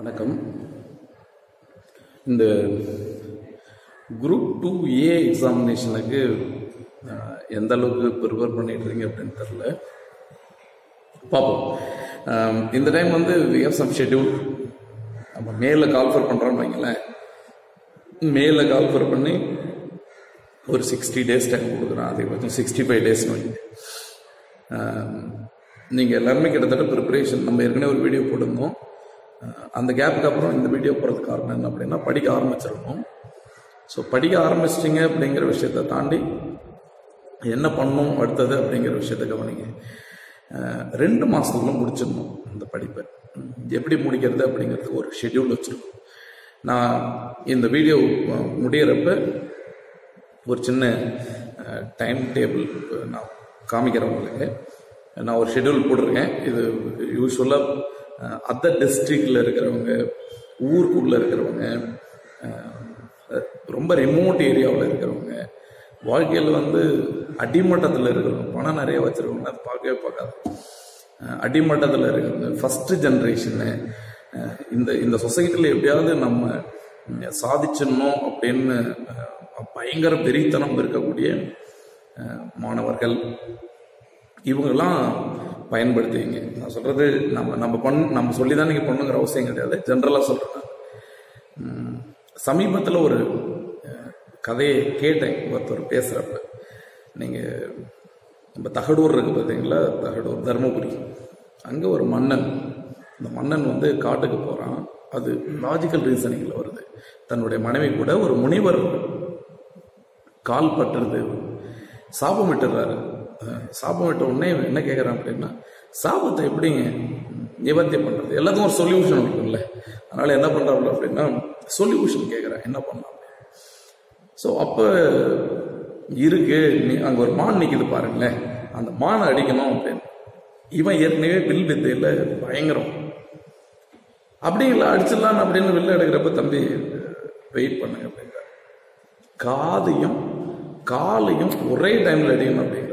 வணக்கம். இந்த group 2A எக்ஸாமினேஷனுக்கு எந்த அளவுக்கு ப்ரிப்பேர் பண்ணிட்டு இருக்கீங்க அப்படின்னு தெரியல, பார்ப்போம். இந்த டைம் வந்து வி ஹேவ் சம் ஷெட்யூல். நம்ம மேல கால்ஃபர் பண்ணுறோன்னு வைங்களேன், மேல கால்ஃபர் பண்ணி ஒரு 60 days டைம் கொடுக்குறோம், அதிகபட்சம் 65 daysனு வைங்க. நீங்கள் எல்லாருமே கிட்டத்தட்ட ப்ரிப்பரேஷன் நம்ம ஏற்கனவே ஒரு வீடியோ போட்டிருந்தோம். அந்த கேப்புக்கு அப்புறம் இந்த வீடியோ போகிறதுக்கு காரணம் என்ன அப்படின்னா, படிக்க ஆரம்பிச்சிருக்கோம். ஸோ படிக்க ஆரம்பிச்சிட்டிங்க அப்படிங்கிற விஷயத்தை தாண்டி என்ன பண்ணணும் அடுத்தது அப்படிங்கிற விஷயத்தை கவனிங்க. 2 மாதத்துக்குள்ள முடிச்சிடணும் இந்த படிப்பை. எப்படி முடிக்கிறது அப்படிங்கிறதுக்கு ஒரு ஷெட்யூல் வச்சுருக்கோம். நான் இந்த வீடியோ முடிகிறப்ப ஒரு சின்ன டைம் டேபிள் நான் காமிக்கிறவங்களுக்கு நான் ஒரு ஷெட்யூல் போட்டிருக்கேன். இது யூஸ்வலாக அதர் டிஸ்ட்ரிக்டில் இருக்கிறவங்க, ஊருக்குள்ளே இருக்கிறவங்க, ரொம்ப ரிமோட் ஏரியாவில் இருக்கிறவங்க, வாழ்க்கையில் வந்து அடிமட்டத்தில் இருக்கிறவங்க, பணம் நிறைய வச்சுருக்கவங்க அது பார்க்கவே பார்க்காது. அடிமட்டத்தில் இருக்கிறவங்க, ஃபஸ்ட்டு ஜென்ரேஷனு, இந்த சொசைட்டியில் எப்படியாவது நம்ம சாதிச்சிடணும் அப்படின்னு பயங்கர பெரியத்தனம் இருக்கக்கூடிய மாணவர்கள், இவங்கெல்லாம் பயன்படுத்திங்க. நான் சொல்கிறது நம்ம சொல்லி தான் நீங்கள் பண்ணுங்கிற அவசியம் கிடையாது, ஜென்ரலாக சொல்கிறேன். சமீபத்தில் ஒரு கதையை கேட்டேன் ஒருத்தர் பேசுகிறப்ப. நீங்கள் நம்ம தகடூர் இருக்குது பார்த்தீங்களா, தகடூர் தருமபுரி, அங்கே ஒரு மன்னன், இந்த மன்னன் வந்து காட்டுக்கு போகிறான். அது லாஜிக்கல் ரீசனிங்கில் வருது. தன்னுடைய மனைவி கூட ஒரு முனிவர் கால் பற்றுறது, சாபம் விட்டுறாரு. சாபம் விட்ட உடனே என்ன கேட்குறான் அப்படின்னா, சாபத்தை எப்படிங்க நிவர்த்தி பண்ணுறது? எல்லாத்துக்கும் ஒரு சொல்யூஷன் இருக்குல்ல. அதனால் என்ன பண்ணுறாப்புல அப்படின்னா, சொல்யூஷன் கேட்குறேன், என்ன பண்ணலாம். ஸோ அப்போ அங்கே ஒரு மான் நிற்கிது பாருங்களேன், அந்த மானை அடிக்கணும் அப்படின்னு. இவன் ஏற்கனவே வில் வித்தையில் பயங்கரம். அப்படி இல்லை அடிச்சிடலான்னு அப்படின்னு வில்ல எடுக்கிறப்ப, தம்பி வெயிட் பண்ணுங்க அப்படின்ற, காதையும் காலையும் ஒரே டைமில் அடிக்கணும் அப்படிங்கிற.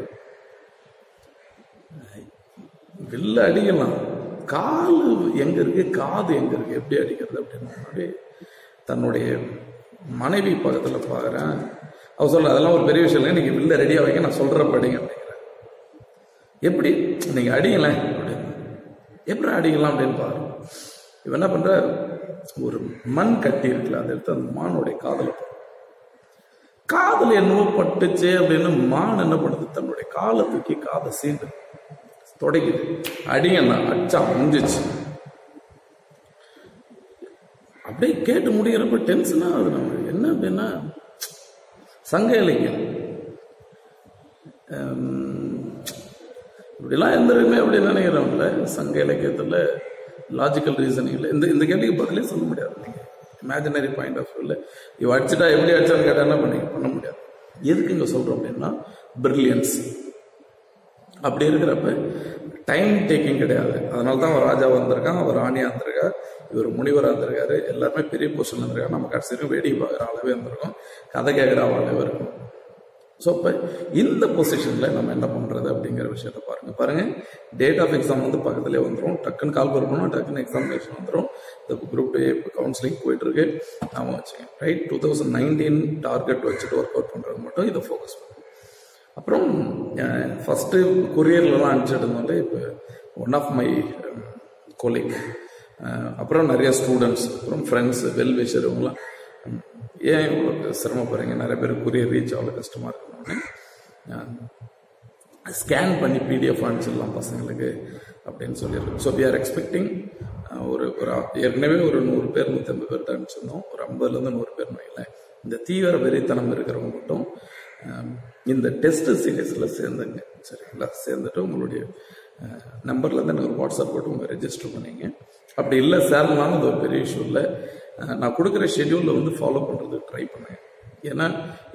வில்ல அடிக்கலாம், கால் எங்க இருக்கு, காது எங்க இருக்கு, எப்படி அடிக்கிறது அப்படின்னு தன்னுடைய மனைவி பக்கத்தில் பார்க்குறேன். அவ சொல்ல, அதெல்லாம் ஒரு பெரிய விஷயம் இல்லை, நீங்க வில்ல ரெடியாக வைக்க, நான் சொல்ற படிங்க அப்படிங்கிறேன். எப்படி நீங்க அடிக்கல அப்படின்னு, எப்படி அடிக்கலாம் அப்படின்னு பாரு. இவன் என்ன பண்ற, ஒரு மண் கட்டி இருக்குல்ல, அதை எடுத்து அந்த மானுடைய காதுல என்னவோ பட்டுச்சு அப்படின்னு மான் என்ன பண்ணுது, தன்னுடைய காலை தூக்கி காதை சீண்டு தொடக்குது. அடிங்கன்னா அச்சா முடிஞ்சிச்சு. அப்படியே கேட்டு முடிகிறப்ப டென்ஷனா ஆகுது நமக்கு. என்ன அப்படின்னா, சங்க இலக்கியம் இப்படிலாம் இருந்திருக்குமே அப்படின்னு நினைக்கிறோம்ல. சங்க இலக்கியத்துல லாஜிக்கல் ரீசனிங் இல்லை. இந்த கேள்விக்கு பதிலே சொல்ல முடியாது. நீங்க இமேஜினரி பாயிண்ட் ஆஃப் வியூல இவ அடிச்சுட்டா எப்படி அடிச்சான்னு கேட்டா என்ன பண்ண முடியாது. எதுக்கு இங்க சொல்றோம் அப்படின்னா, பிரில்லியன்ஸ். அப்படி இருக்கிறப்ப டைம் டேக்கிங் கிடையாது. அதனால தான் அவர் ராஜா வந்திருக்கான், அவர் ராணியா வந்திருக்கார், இவர் முனிவராக இருந்திருக்காரு, எல்லாருமே பெரிய பொசிஷன் இருந்திருக்காரு. நம்ம கடைசிக்கு வேடிக்கை பார்க்குற அளவே இருந்திருக்கும், கதை கேட்குற அளவே இருக்கும். ஸோ இப்போ இந்த பொசிஷனில் நம்ம என்ன பண்ணுறது அப்படிங்கிற விஷயத்த பாருங்க. டேட் ஆஃப் எக்ஸாம் வந்து பக்கத்துலேயே வந்துடும். டக்குன்னு கால் பண்ணணும், டக்குன்னு எக்ஸாமினேஷன் வந்துடும். இந்த குரூப் 2 கவுன்சிலிங் போயிட்டு இருக்கு. நாம வச்சுங்க ரைட். 2019 டார்கெட் வச்சுட்டு ஒர்க் அவுட் பண்ணுறது மட்டும் இதை ஃபோக்கஸ் பண்ணும். அப்புறம் ஃபஸ்ட்டு கொரியர்லாம் அனுப்பிச்சிட்டு இருந்தோம்ல, இப்போ ஒன் ஆஃப் மை கொலீக், அப்புறம் நிறைய ஸ்டூடெண்ட்ஸ், அப்புறம் ஃப்ரெண்ட்ஸ், வெல்விஷர், இவங்களாம் ஏன் இவ்வளோ சிரமப்படுறீங்க, நிறைய பேர் கொரியர் ரீச் அவ்வளோ கஷ்டமாக இருக்கணும்னு ஸ்கேன் பண்ணி PDF அனுப்பிச்சிடலாம் பசங்களுக்கு அப்படின்னு சொல்லியிருக்கோம். ஸோ வி ஆர் எக்ஸ்பெக்டிங் ஒரு ஏற்கனவே ஒரு 100 பேர் 150 பேர் தான் அனுப்பிச்சிருந்தோம். ஒரு 50லேருந்து 100 பேர் வைங்களேன். இந்த தீவிர வெறித்தனம் இருக்கிறவங்க மட்டும் இந்த டெஸ்ட் சீரீஸில் சேர்ந்துங்க, சரிங்களா? சேர்ந்துட்டு உங்களுடைய நம்பர்லேருந்து எனக்கு ஒரு வாட்ஸ்அப் போட்டு உங்கள் ரெஜிஸ்டர் பண்ணிங்க. அப்படி இல்லை சேரலாம், அது ஒரு பெரிய இஷ்யூ இல்லை. நான் கொடுக்குற ஷெட்யூலில் வந்து ஃபாலோ பண்ணுறது ட்ரை பண்ணுங்க. ஏன்னா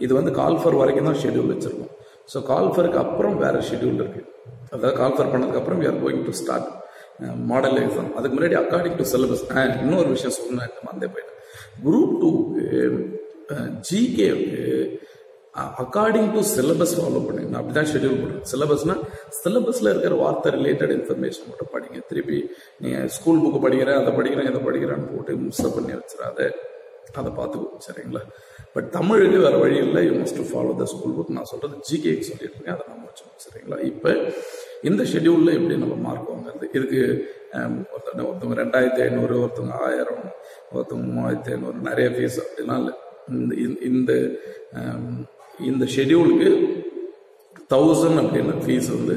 இது வந்து கால்ஃபர் வரைக்கும் தான் ஷெட்யூல் வச்சுருக்கோம். ஸோ கால்ஃபருக்கு அப்புறம் வேறு ஷெட்யூல் இருக்குது. அதாவது கால்ஃபர் பண்ணதுக்கப்புறம் we are going to start model exam. அதுக்கு முன்னாடி அக்கார்டிங் டு சிலபஸ். இன்னொரு விஷயம் சொன்னேன், வந்தே போயிட்டேன். குரூப் 2க்கு ஜிகேவுக்கு அக்கார்டிங் டு சிலபஸ் ஃபாலோ பண்ணுங்க. நான் அப்படிதான் ஷெட்யூல் பண்ணுறேன். சிலபஸ்னா சிலபஸ்ல இருக்கிற வார்த்தை ரிலேட்டட் இன்ஃபர்மேஷன் மட்டும் படிங்க. திருப்பி நீங்க ஸ்கூல் புக்கு படிக்கிறேன், அதை படிக்கிறேன், இதை படிக்கிறேன்னு போட்டு மிஸ்அப் பண்ணி வச்சிடாத, அதை பார்த்துக்கோ. சரிங்களா? பட் தமிழுக்கு வேற வழி இல்லை. You must follow the school book. நான் சொல்றது ஜிகேக்கு சொல்லிட்டு இருக்கேன், அதை நம்ம வச்சோம். சரிங்களா? இப்போ இந்த ஷெட்யூல்ல எப்படி நம்ம மார்க் வாங்குறது? இதுக்கு ஒருத்தவங்க 2500, ஒருத்தவங்க 1000, ஒருத்தவங்க 3500, நிறைய ஃபீஸ் அப்படின்னா இல்லை. இந்த ஷெட்யூலுக்கு 1000 அப்படின்னு ஃபீஸ் வந்து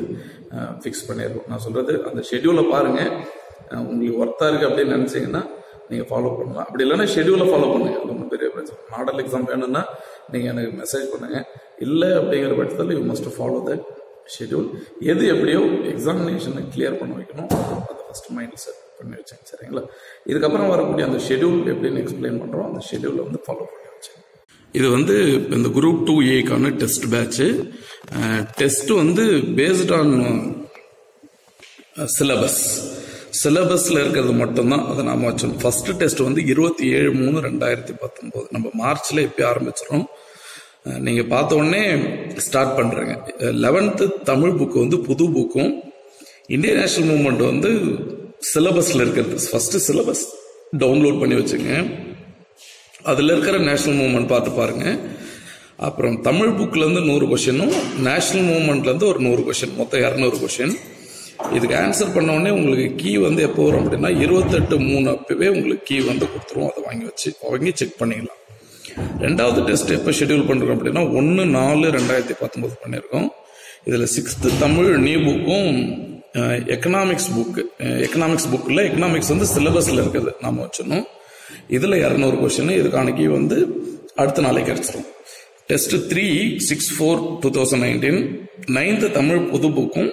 ஃபிக்ஸ் பண்ணிடுவோம். நான் சொல்றது அந்த ஷெட்யூலை பாருங்க, உங்களுக்கு ஒர்த்தா இருக்கு அப்படின்னு நினைச்சீங்கன்னா நீங்க ஃபாலோ பண்ணலாம். அப்படி இல்லைன்னா ஷெட்யூலை ஃபாலோ பண்ணுங்க, அது ஒன்றும் பெரிய பிரச்சனை. மாடல் எக்ஸாம் வேணும்னா நீங்க எனக்கு மெசேஜ் பண்ணுங்க. இல்லை அப்படிங்கிற பட்சத்தில் you must follow the schedule. எது எப்படியோ எக்ஸாமினேஷனை கிளியர் பண்ண வைக்கணும், அதை ஃபர்ஸ்ட் மைண்ட் செட் பண்ணி வச்சேன். சரிங்களா? இதுக்கப்புறம் வரக்கூடிய அந்த ஷெட்யூல் எப்படின்னு எக்ஸ்பிளைன் பண்றோம், அந்த ஷெட்யூலை வந்து ஃபாலோ பண்ணி வச்சேன். இது வந்து இந்த group 2A test batch. Test வந்து பேஸ்ட் ஆன் சிலபஸ்ல இருக்கிறது மட்டும்தான் அதை நாம வச்சோம். ஃபர்ஸ்ட் டெஸ்ட் வந்து 27/3/2019. நம்ம மார்ச்ல இப்ப ஆரம்பிச்சிடும். நீங்க பார்த்த உடனே ஸ்டார்ட் பண்றீங்க. 11th தமிழ் புக் வந்து புது புக்கும், இந்தியன் நேஷனல் மூவ்மெண்ட் வந்து சிலபஸ்ல இருக்கிறது. ஃபர்ஸ்ட் சிலபஸ் டவுன்லோட் பண்ணி வச்சுங்க, அதுல இருக்கிற நேஷனல் மூவ்மெண்ட் பார்த்து பாருங்க. அப்புறம் தமிழ் புக்ல இருந்து 100 கொஸ்டினும், நேஷனல் மூவ்மெண்ட்ல இருந்து ஒரு 100 கொஸ்டின், மொத்தம் 200 கொஸ்டின். இதுக்கு ஆன்சர் பண்ண உடனே உங்களுக்கு கீ வந்து எப்போ வரும் அப்படின்னா 28/3 அப்பவே உங்களுக்கு கீ வந்து கொடுத்துருவோம். அதை வாங்கி செக் பண்ணிக்கலாம். ரெண்டாவது டெஸ்ட் எப்போ ஷெட்யூல் பண்றோம் அப்படின்னா 1/4/2019 பண்ணியிருக்கோம். இதுல 6th தமிழ் நியூ புக்கும் எக்கனாமிக்ஸ் புக்ல எக்கனாமிக்ஸ் வந்து சிலபஸ்ல இருக்குது நாம வச்சிடணும். இதுல 200 கொஸ்டின். இதுக்கான கீ வந்து அடுத்த நாளைக்கு கிடைச்சிடும். டெஸ்ட் 3 6/4/2019 9th தமிழ் புது புக்கும்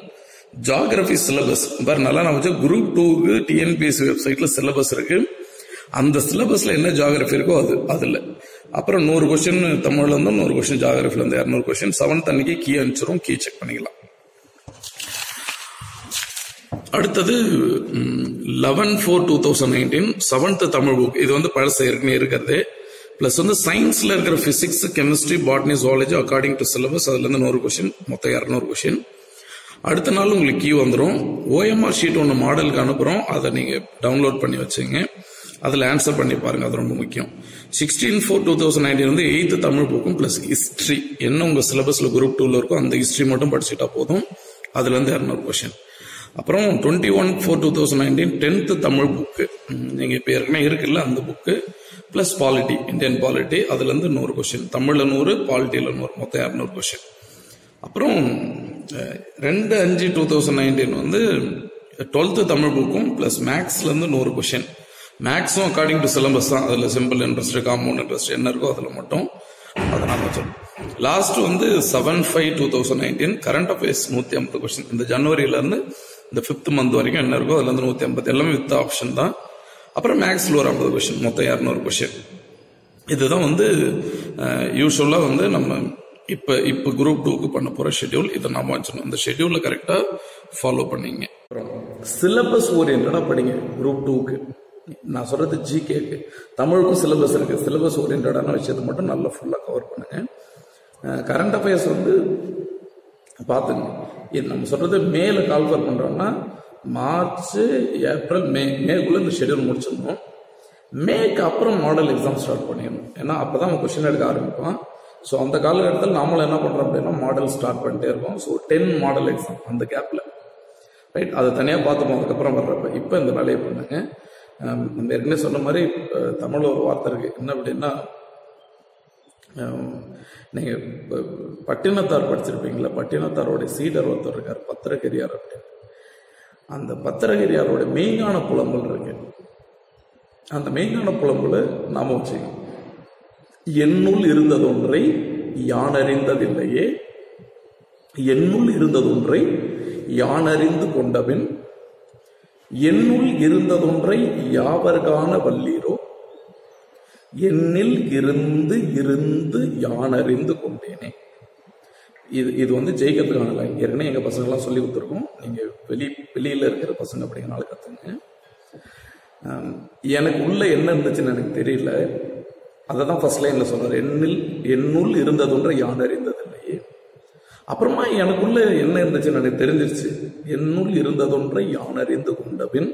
ஜியோகிராபி சிலபஸ் நல்லா நம்ம குரூப் 2க்கு டிஎன்பிஎஸ்சி வெப்சைட்ல சிலபஸ் இருக்கு. அந்த சிலபஸ்ல என்ன ஜியோகிராபி இருக்கோ அதுல அப்புறம் 100 கொஸ்டின் தமிழ்ல இருந்து 100 கொஸ்டின் ஜியோகிராபில இருந்து 200 கொஸ்டின் 7th அன்னைக்கு கீ அனுப்பிச்சிரும். கீ செக் பண்ணிக்கலாம். அடுத்தது 11/4/2019 7th தமிழ் புக். இது வந்து பழச ஏற்கனவே இருக்கிறது. பிளஸ் வந்து சயின்ஸ்ல இருக்கிற physics, chemistry, botany, zoology according to syllabus அதுல இருந்து 100 கொஸ்டின், மொத்தம் 200 கொஸ்டின். அடுத்த நாள் உங்களுக்கு கீ வந்துடும். OMR ஷீட் ஒன்று மாடலுக்கு அனுப்புறோம், அதை நீங்க டவுன்லோட் பண்ணி வச்சுங்க. அதுல ஆன்சர் பண்ணி பாருங்க, அது ரொம்ப முக்கியம். 16/4/2019 வந்து 8th தமிழ் புக்கும் பிளஸ் ஹிஸ்டரி என்ன உங்க சிலபஸ்ல குரூப் 2ல இருக்கோ அந்த ஹிஸ்டரி மட்டும் படிச்சுட்டா போதும். அதுல இருந்து 200 கொஸ்டின். அப்புறம் 21/4/2019 10th தமிழ் புக்கு நீங்க இப்ப ஏற்கனவே இருக்குல்ல அந்த book plus polity, Indian polity, அதுல இருந்து 100 கொஸ்டின், தமிழ்ல 100, பாலிட்டியில 100, மொத்தம் 200 கொஸ்டின். அப்புறம் 2/5/2019 வந்து 12th தமிழ் புக்கும் பிளஸ் மேக்ஸ்ல இருந்து 100 கொஸ்டின். மேக்ஸும் அக்கார்டிங் டு சிலபஸ் தான். அதுல சிம்பிள் இன்ட்ரெஸ்ட், காம்பவுண்ட் இன்ட்ரெஸ்ட் என்ன இருக்கோ அதுல மட்டும் அதை நான் வச்சோம். லாஸ்ட் வந்து 7/5/2019 கரண்ட் அஃபேர்ஸ் 150 கொஸ்டின். இந்த ஜனவரியில இருந்து இந்த 5th மந்த் வரைக்கும் என்ன இருக்கோ அதுல இருந்து 150, எல்லாமே வித் ஆப்ஷன் தான். அப்புறம் மேக்ஸ்ல ஒரு 50 கொஸ்டின், மொத்தம் 200 கொஸ்டின். இதுதான் வந்து யூஸ்வலா வந்து நம்ம இப்ப குரூப் 2க்கு பண்ண போற ஷெட்யூல். இதை நாம வச்சிடணும். இந்த ஷெட்யூல்ல கரெக்டா ஃபாலோ பண்ணீங்க. சிலபஸ் ஓரியன்டா படிங்க குரூப் 2க்கு. நான் சொல்றது ஜிகேக்கு. தமிழுக்கும் சிலபஸ் இருக்கு. சிலபஸ் ஓரியன்டான விஷயத்தை மட்டும் நல்லா ஃபுல்லா கவர் பண்ணுங்க. கரண்ட் அஃபேர்ஸ் வந்து பாத்துங்க. இது நம்ம சொல்றது மேல கால்ஃபர் பண்றோம்னா மார்ச், ஏப்ரல், மேக்குள்ள இந்த ஷெட்யூல் முடிச்சிடணும். மேக்கு அப்புறம் மாடல் எக்ஸாம் ஸ்டார்ட் பண்ணிடணும். ஏன்னா அப்பதான் கொஸ்டின் எடுக்க ஆரம்பிப்போம். ஸோ அந்த காலகட்டத்தில் நாமளும் என்ன பண்றோம் அப்படின்னா மாடல் ஸ்டார்ட் பண்ணிட்டே இருக்கோம். ஸோ 10 மாடல் எக்ஸாம் அந்த கேப்ல ரைட், அதை தனியாக பார்த்துப்போம் அதுக்கப்புறம் வர்றப்ப. இப்போ இந்த வேலையை பண்ணுங்க. நம்ம ஏற்கனவே சொன்ன மாதிரி தமிழ்ல ஒரு வார்த்தை இருக்கு, என்ன அப்படின்னா நீங்க பட்டினத்தார் படிச்சிருப்பீங்களா? பட்டினத்தாரோட சீடர் ஒருத்தர் இருக்கார், பத்திரகிரியார் அப்படின்னு. அந்த பத்திரகிரியாரோட மெய்ஞான புலம்பல் இருக்கு. அந்த மெய்ஞான புலம்புல நாம வச்சுக்கோங்க, என்னுள் இருந்ததொன்றை யான் அறிந்ததில்லையே, என்னுள் இருந்ததொன்றை யான் அறிந்து கொண்டபின் என்னுள் இருந்ததொன்றை யாவர்கான வல்லீரோ, என்னில் இருந்து இருந்து யான் அறிந்து கொண்டேனே. இது வந்து ஜெயிக்கிறதுக்கான லைன். ஏற்கனவே எங்க பசங்க எல்லாம் சொல்லி கொடுத்துருக்கோம். நீங்க வெளியில இருக்கிற பசங்க அப்படிங்கனால கத்துங்க. எனக்கு உள்ள என்ன இருந்துச்சுன்னு எனக்கு தெரியல, அதை தான் ஃபர்ஸ்ட் லைன்ல சொல்றாரு, என்னுள் இருந்ததொன்றை யான் அறிந்ததில்லையே. அப்புறமா எனக்குள்ள என்ன இருந்துச்சுன்னு எனக்கு தெரிஞ்சிருச்சு. என்னுள் இருந்ததொன்றை யான் அறிந்து கொண்டபின்,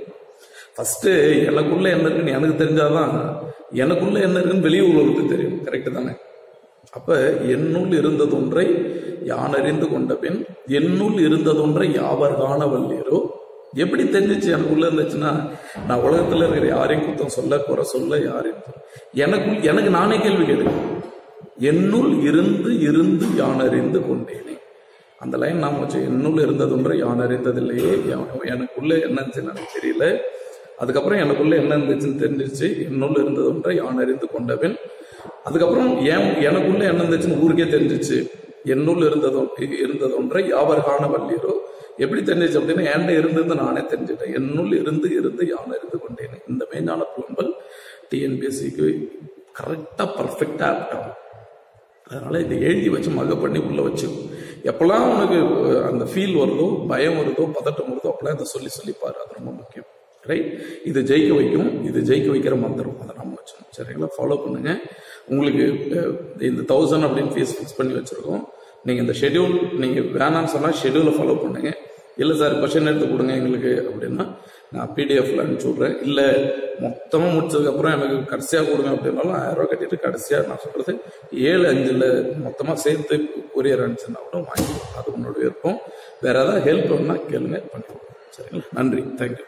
ஃபர்ஸ்ட் எனக்குள்ள என்ன இருக்குன்னு எனக்கு தெரிஞ்சாதான் எனக்குள்ள என்ன இருக்குன்னு வெளியே உள்ளவருக்கு தெரியும். கரெக்டு தானே? அப்ப என்னுள் இருந்ததொன்றை யான் அறிந்து கொண்டபின் என்னுள் இருந்ததொன்றை யாவர் காண வல்லீரோ. எப்படி தெரிஞ்சிச்சு எனக்குள்ள இருந்துச்சுன்னா, நான் உலகத்துல இருக்கிற யாரையும் குத்தம் சொல்ல, குறை சொல்ல, யாரையும் எனக்கு நானே கேள்வி கேட்கிறேன். என்னுள் இருந்து இருந்து யான் அறிந்து கொண்டேனே. அந்த லைன் நாம வச்சு, என்னுள் இருந்ததொன்றை யான் அறிந்ததில்லையே, எனக்குள்ள என்ன இருந்துச்சுன்னு எனக்கு தெரியல. அதுக்கப்புறம் எனக்குள்ள என்ன இருந்துச்சுன்னு தெரிஞ்சிருச்சு. என்னுள்ள இருந்ததொன்றை யான் அறிந்து கொண்டபின், அதுக்கப்புறம் எனக்குள்ள என்ன இருந்துச்சுன்னு ஊருக்கே தெரிஞ்சிச்சு. என்னுள் இருந்ததொன்றை யாவர் காண வல்லீரோ. எப்படி தெரிஞ்சிச்சு அப்படின்னா, என்கிட்ட இருந்து நானே தெரிஞ்சுட்டேன். என்னுள் இருந்து இருந்து யான் அறிந்து கொண்டேன். இந்த மெயினான புலம்பல் டிஎன்பிஎஸ்சிக்கு கரெக்டா பர்ஃபெக்டா ஆப்டாகும். அதனால இதை எழுதி வச்சு மக பண்ணி உள்ள வச்சு, எப்பெல்லாம் உனக்கு அந்த ஃபீல் வருதோ, பயம் வருதோ, பதட்டம் வருதோ, அப்பெல்லாம் இதை சொல்லி சொல்லிப்பாரு. அது ரொம்ப முக்கியம். ரைட்? இது ஜெயிக்க வைக்கும். இது ஜெயிக்க வைக்கிற மந்திரம். அதை நம்ம வச்சோம். சரிங்களா? ஃபாலோ பண்ணுங்க. உங்களுக்கு இந்த 1000 அப்படின்னு ஃபீஸ் ஃபிக்ஸ் பண்ணி வச்சிருக்கோம். நீங்க இந்த ஷெடியூல் நீங்க வேணான்னு சொன்னா ஷெடியூலை ஃபாலோ பண்ணுங்க. இல்லை சார் கொஸ்டின் எடுத்து கொடுங்க எங்களுக்கு அப்படின்னா நான் பிடிஎஃப்ல அனுப்பிச்சு விட்றேன். இல்லை மொத்தமாக முடிச்சதுக்கப்புறம் எனக்கு கடைசியாக கொடுங்க அப்படின்னாலும் 1000 ரூபா கட்டிட்டு கடைசியாக நான் சொல்றது 7-5 மொத்தமாக சேர்த்து கொரியர் அனுப்பிச்சுன்னா கூட வாங்கிடுவோம். அது உன்னோட விருப்பம். வேற ஏதாவது ஹெல்ப் வேணும்னா கேளுங்க, பண்ணிடுவோம். சரிங்களா? நன்றி. தேங்க்யூ.